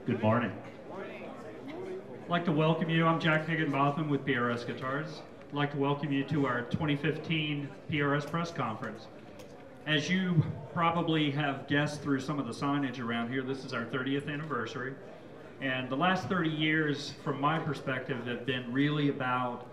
Good morning. I'd like to welcome you. I'm Jack Higginbotham with PRS Guitars. I'd like to welcome you to our 2015 PRS Press Conference. As you probably have guessed through some of the signage around here, this is our 30th anniversary. And the last 30 years, from my perspective, have been really about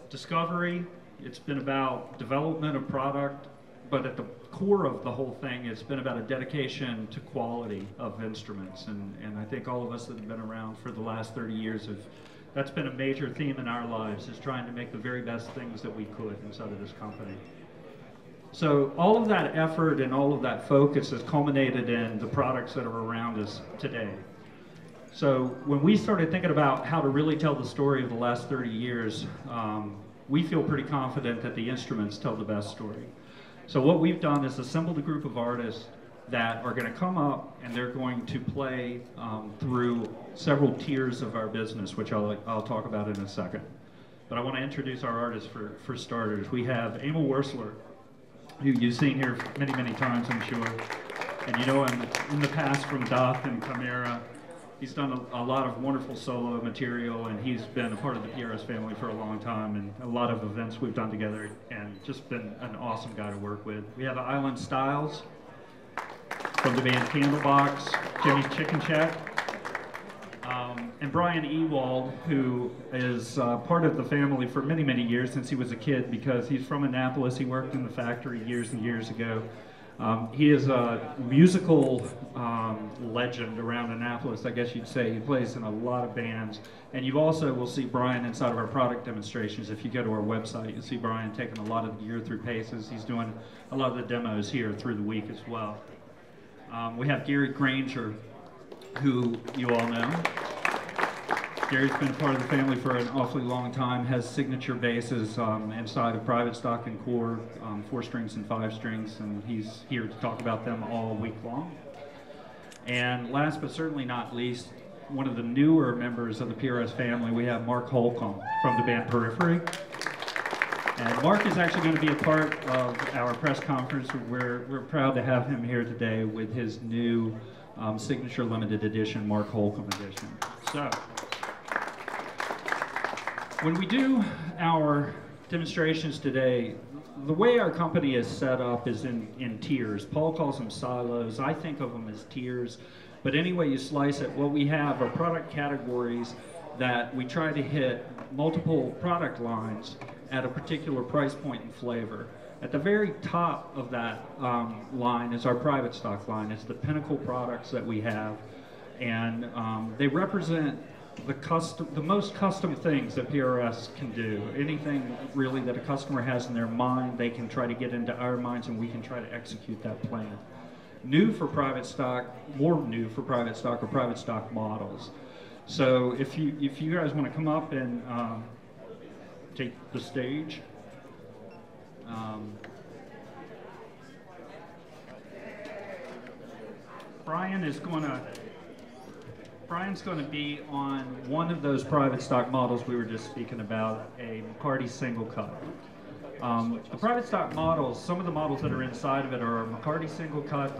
discovery. It's been about development of product, but at the core of the whole thing, it's been about a dedication to quality of instruments. And I think all of us that have been around for the last 30 years that's been a major theme in our lives, is trying to make the very best things that we could inside of this company. So all of that effort and all of that focus has culminated in the products that are around us today. So when we started thinking about how to really tell the story of the last 30 years, we feel pretty confident that the instruments tell the best story. So what we've done is assembled a group of artists that are going to come up and they're going to play through several tiers of our business, which I'll talk about in a second. But I want to introduce our artists for starters. We have Emil Wursler, who you've seen here many, many times, I'm sure. And you know him in the past from Duff and Chimera. He's done a lot of wonderful solo material, and he's been a part of the PRS family for a long time, and a lot of events we've done together, and just been an awesome guy to work with. We have Island Styles from the band Candlebox, Jimmy's Chicken Shack, and Brian Ewald, who is part of the family for many, many years since he was a kid, because he's from Annapolis. He worked in the factory years and years ago. He is a musical legend around Annapolis, I guess you'd say. He plays in a lot of bands. And you also will see Brian inside of our product demonstrations. If you go to our website, you'll see Brian taking a lot of the gear through paces. He's doing a lot of the demos here through the week as well. We have Gary Granger, who you all know. Gary's been a part of the family for an awfully long time, has signature basses inside of Private Stock and Core, 4 strings and 5 strings, and he's here to talk about them all week long. And last but certainly not least, one of the newer members of the PRS family, we have Mark Holcomb from the band Periphery. And Mark is actually going to be a part of our press conference. We're proud to have him here today with his new signature limited edition, Mark Holcomb edition. So, when we do our demonstrations today, the way our company is set up is in tiers. Paul calls them silos. I think of them as tiers. But any way you slice it, what we have are product categories that we try to hit multiple product lines at a particular price point and flavor. At the very top of that line is our private stock line. It's the pinnacle products that we have. And they represent the most custom things that PRS can do. Anything really that a customer has in their mind, they can try to get into our minds, and we can try to execute that plan. New for private stock, more new for private stock, or private stock models. So if you guys want to come up and take the stage. Brian's going to be on one of those private stock models we were just speaking about, a McCarty single cut. The private stock models, some of the models that are inside of it are a McCarty single cut,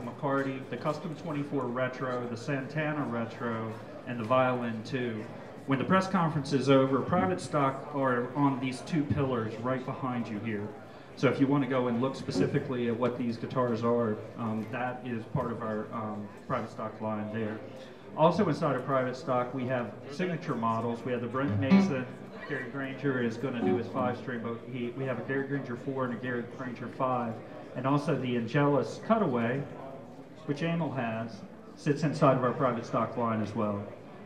the Custom 24 Retro, the Santana Retro, and the Violin 2. When the press conference is over, private stock are on these 2 pillars right behind you here. So if you want to go and look specifically at what these guitars are, that is part of our private stock line there. Also inside of private stock, we have signature models. We have the Brent Mason. Gary Granger is going to do his 5-string, but we have a Gary Granger 4 and a Gary Granger 5. And also the Angelus Cutaway, which Emil has, sits inside of our private stock line as well.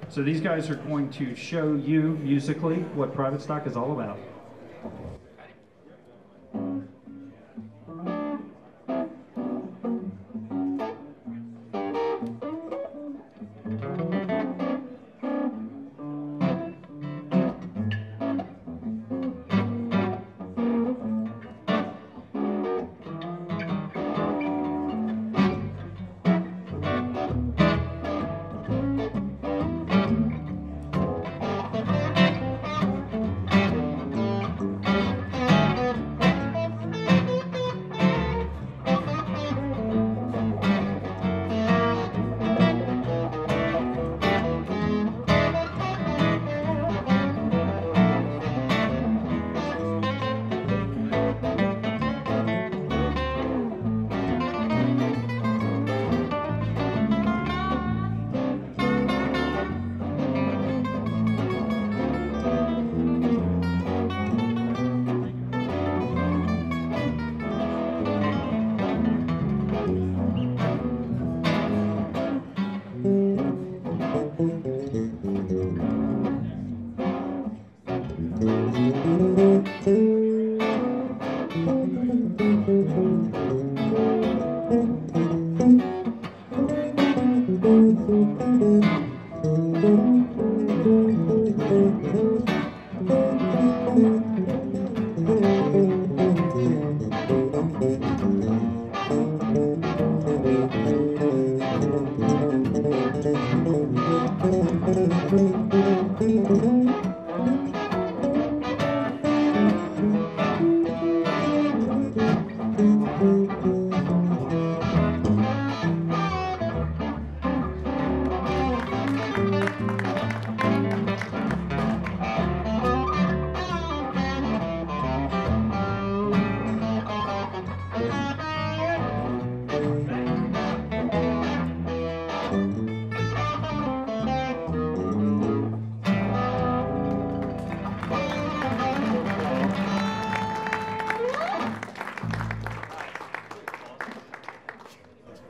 So these guys are going to show you musically what private stock is all about.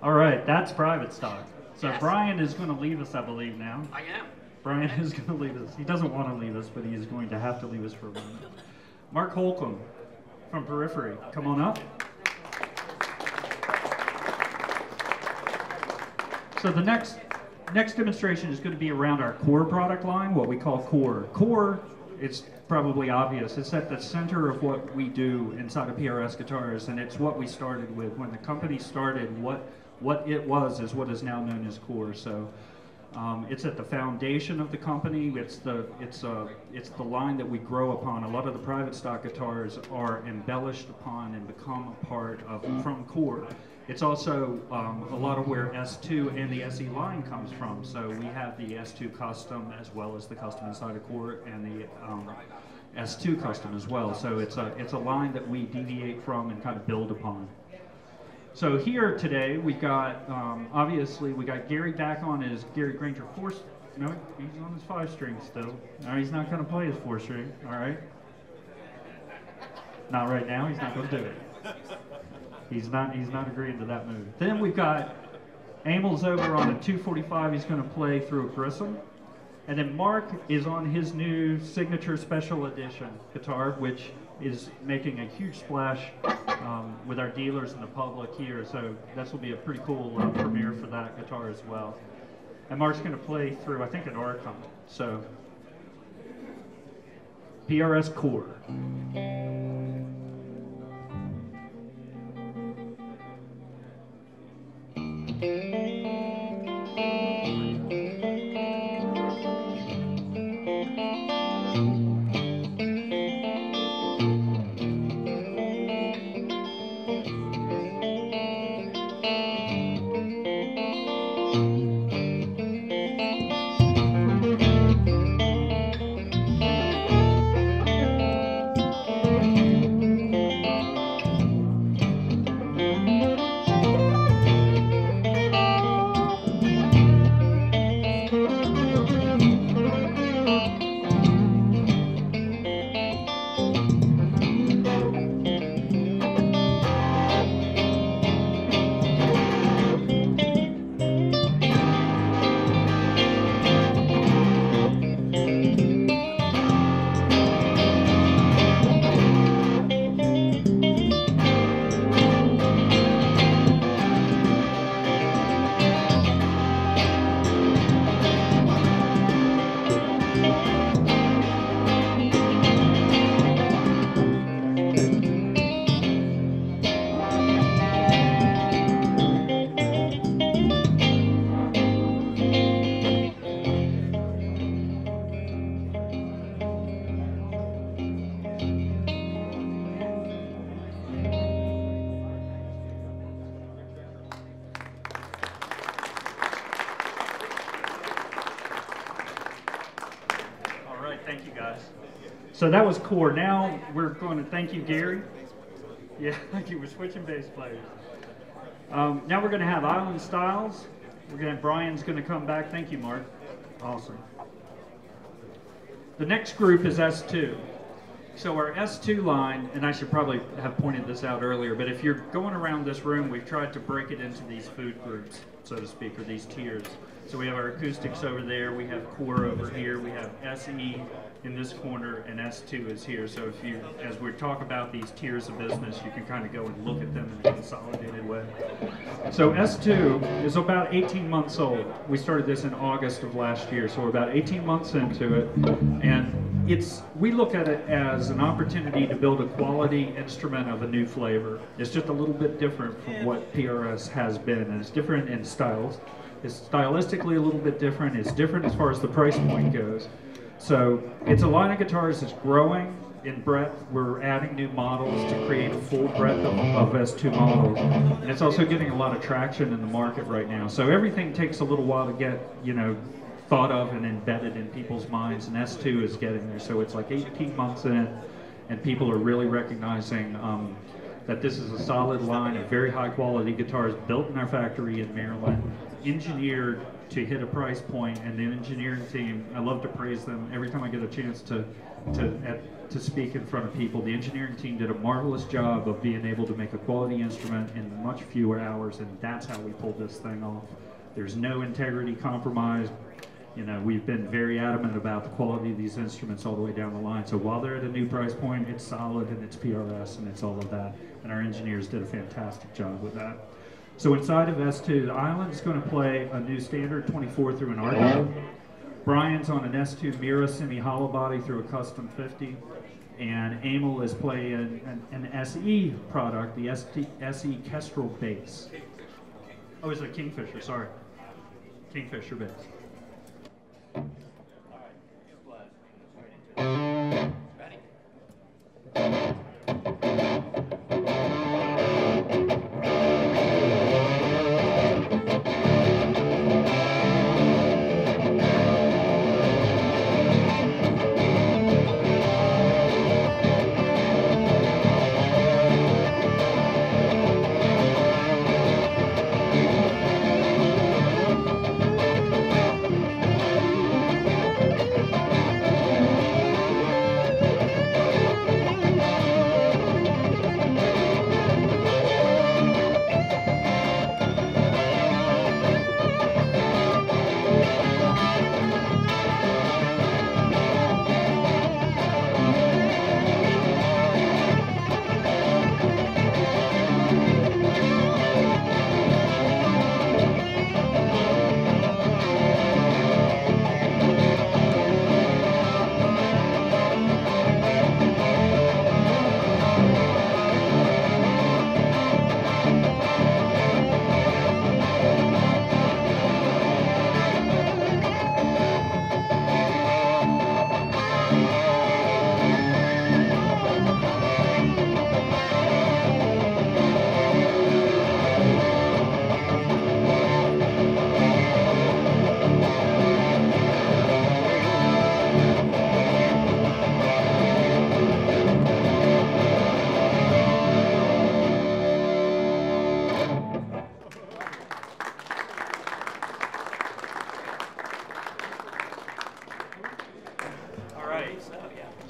All right, that's private stock. So Yes. Brian is going to leave us, I believe, now. I am. Brian is going to leave us. He doesn't want to leave us, but he is going to have to leave us for a moment. Mark Holcomb from Periphery, come on up. So the next demonstration is going to be around our Core product line, what we call Core. Core, it's probably obvious, it's at the center of what we do inside of PRS Guitars, and it's what we started with. When the company started, what it was is what is now known as Core. So it's at the foundation of the company. It's the line that we grow upon. A lot of the private stock guitars are embellished upon and become a part of from Core. It's also a lot of where S2 and the SE line comes from. So we have the S2 custom as well as the custom inside of Core, and the S2 custom as well. So it's a line that we deviate from and kind of build upon. So here today we got, obviously we got Gary back on his Gary Granger 4, no, he's on his 5-string still. No, he's not going to play his 4-string, all right? Not right now, he's not going to do it. He's not agreeing to that move. Then we've got Amel's over on a 245, he's going to play through a Grissom. And then Mark is on his new signature special edition guitar, which is making a huge splash with our dealers and the public here. So this will be a pretty cool premiere for that guitar as well. And Mark's going to play through, I think, an Oricon. So PRS Core. Thank you, guys. So that was Core. Now we're going to thank you, Gary. Yeah, thank you. We're switching bass players. Now we're going to have Island Styles. Brian's going to come back. Thank you, Mark. Awesome. The next group is S2. So our S2 line, and I should probably have pointed this out earlier, but if you're going around this room, we've tried to break it into these food groups, so to speak, or these tiers. So we have our acoustics over there, we have Core over here, we have SE in this corner, and S2 is here. So if you, as we talk about these tiers of business, you can kind of go and look at them in a consolidated way. So S2 is about 18 months old. We started this in August of last year, so we're about 18 months into it, and we look at it as an opportunity to build a quality instrument of a new flavor. It's just a little bit different from what PRS has been, and it's different in styles. It's stylistically a little bit different. It's different as far as the price point goes. So it's a line of guitars that's growing in breadth. We're adding new models to create a full breadth of S2 models. And it's also getting a lot of traction in the market right now. So everything takes a little while to get, thought of and embedded in people's minds, and S2 is getting there. So it's like 18 months in, and people are really recognizing that this is a solid line of very high quality guitars built in our factory in Maryland, engineered to hit a price point, and the engineering team, I love to praise them every time I get a chance to to speak in front of people. The engineering team did a marvelous job of being able to make a quality instrument in much fewer hours, and that's how we pulled this thing off. There's no integrity compromise. You know, we've been very adamant about the quality of these instruments all the way down the line. So while they're at a new price point, it's solid and it's PRS and it's all of that. And our engineers did a fantastic job with that. So inside of S2, the Island's going to play a new standard 24 through an archive. Brian's on an S2 Mira semi-hollow body through a custom 50. And Emil is playing an SE product, the SE Kestrel bass. Oh, it's a Kingfisher, sorry. Kingfisher bass.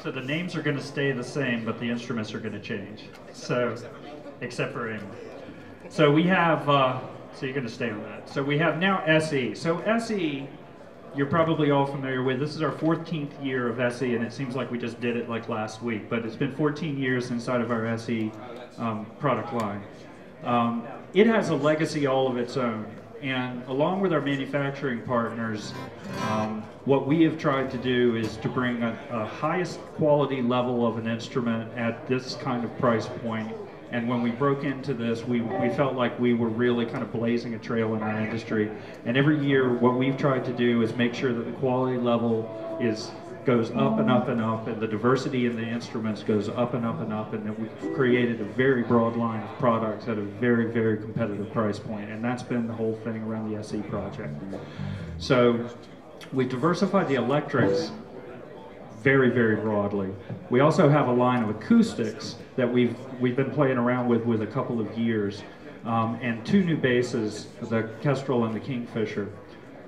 So the names are going to stay the same, but the instruments are going to change. So, except for Emil. So we have, so you're going to stay on that. So we have now SE. So SE, you're probably all familiar with. This is our 14th year of SE, and it seems like we just did it like last week, but it's been 14 years inside of our SE product line. It has a legacy all of its own. And along with our manufacturing partners, what we have tried to do is to bring a highest quality level of an instrument at this kind of price point. And when we broke into this, we felt like we were really kind of blazing a trail in our industry. And every year, what we've tried to do is make sure that the quality level goes up and up and up, and the diversity in the instruments goes up and up and up, and then we've created a very broad line of products at a very, very competitive price point, and that's been the whole thing around the SE project. So we diversified the electrics very, very broadly. We also have a line of acoustics that we've been playing around with a couple of years, and two new basses, the Kestrel and the Kingfisher.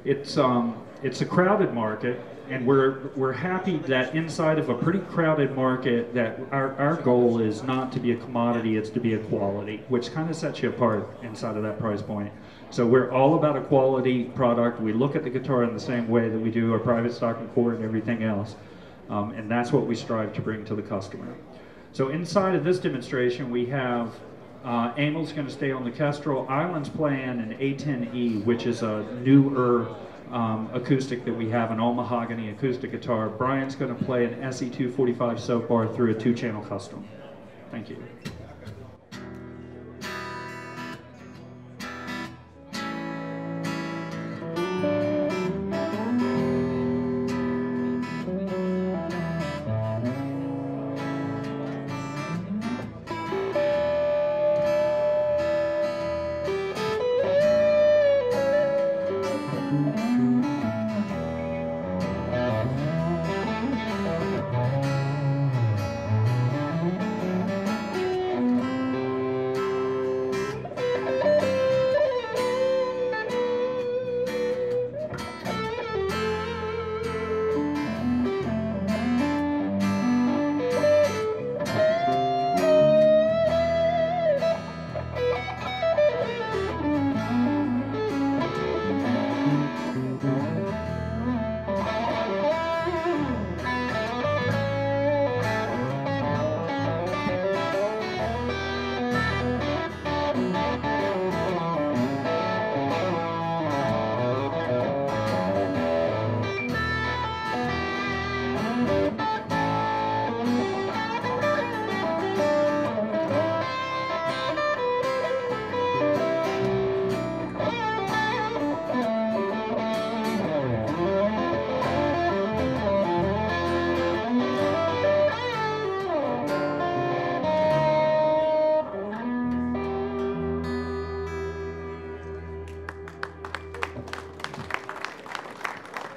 It's a crowded market, and we're happy that inside of a pretty crowded market that our goal is not to be a commodity, it's to be a quality, which kind of sets you apart inside of that price point. So we're all about a quality product. We look at the guitar in the same way that we do our private stock and core and everything else. And that's what we strive to bring to the customer. So inside of this demonstration, we have Emil's going to stay on the Kestrel. Island's playing an A10E, which is a newer acoustic that we have, an all mahogany acoustic guitar. Brian's going to play an SE245 soap bar through a 2-channel custom. Thank you.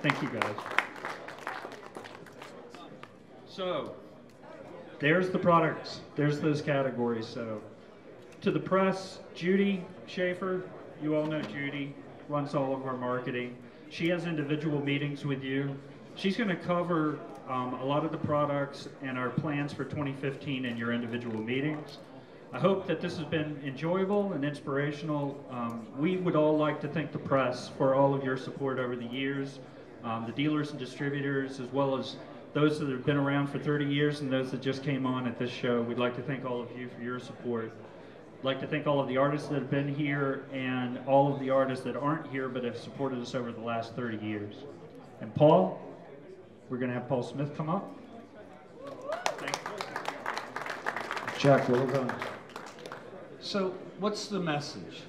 Thank you, guys. So, there's the products. There's those categories. So, to the press, Judy Schaefer, you all know Judy, runs all of our marketing. She has individual meetings with you. She's going to cover a lot of the products and our plans for 2015 in your individual meetings. I hope that this has been enjoyable and inspirational. We would all like to thank the press for all of your support over the years, the dealers and distributors, as well as those that have been around for 30 years and those that just came on at this show. We'd like to thank all of you for your support. I'd like to thank all of the artists that have been here and all of the artists that aren't here but have supported us over the last 30 years. And Paul, we're going to have Paul Smith come up. Thank you. Jack, well done. So, what's the message?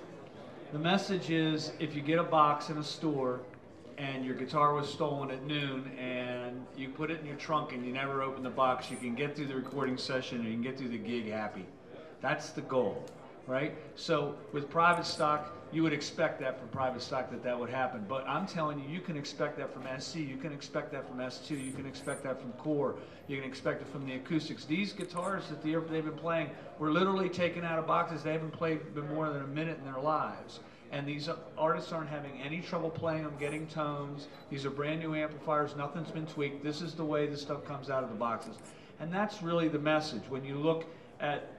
The message is, if you get a box in a store and your guitar was stolen at noon and you put it in your trunk and you never open the box, you can get through the recording session and you can get through the gig happy. That's the goal, right? So, with private stock, you would expect that from private stock that would happen. But I'm telling you, you can expect that from SC, you can expect that from S2, you can expect that from Core, you can expect it from the acoustics. These guitars that they've been playing were literally taken out of boxes. They haven't played more than a minute in their lives. And these artists aren't having any trouble playing them, getting tones. These are brand new amplifiers, nothing's been tweaked. This is the way this stuff comes out of the boxes. And that's really the message. When you look at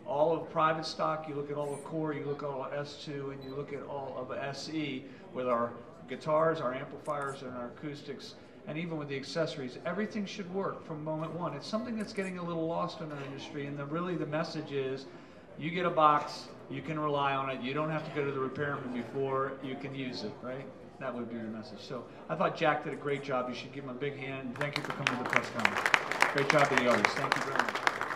all of private stock, you look at all of Core, you look at all of S2, and you look at all of SE with our guitars, our amplifiers, and our acoustics, and even with the accessories, everything should work from moment one. It's something that's getting a little lost in our industry, and really the message is, you get a box, you can rely on it, you don't have to go to the repairman before you can use it, right? That would be your message. So I thought Jack did a great job. You should give him a big hand, and thank you for coming to the press conference. Great job to the artists. Thank you very much.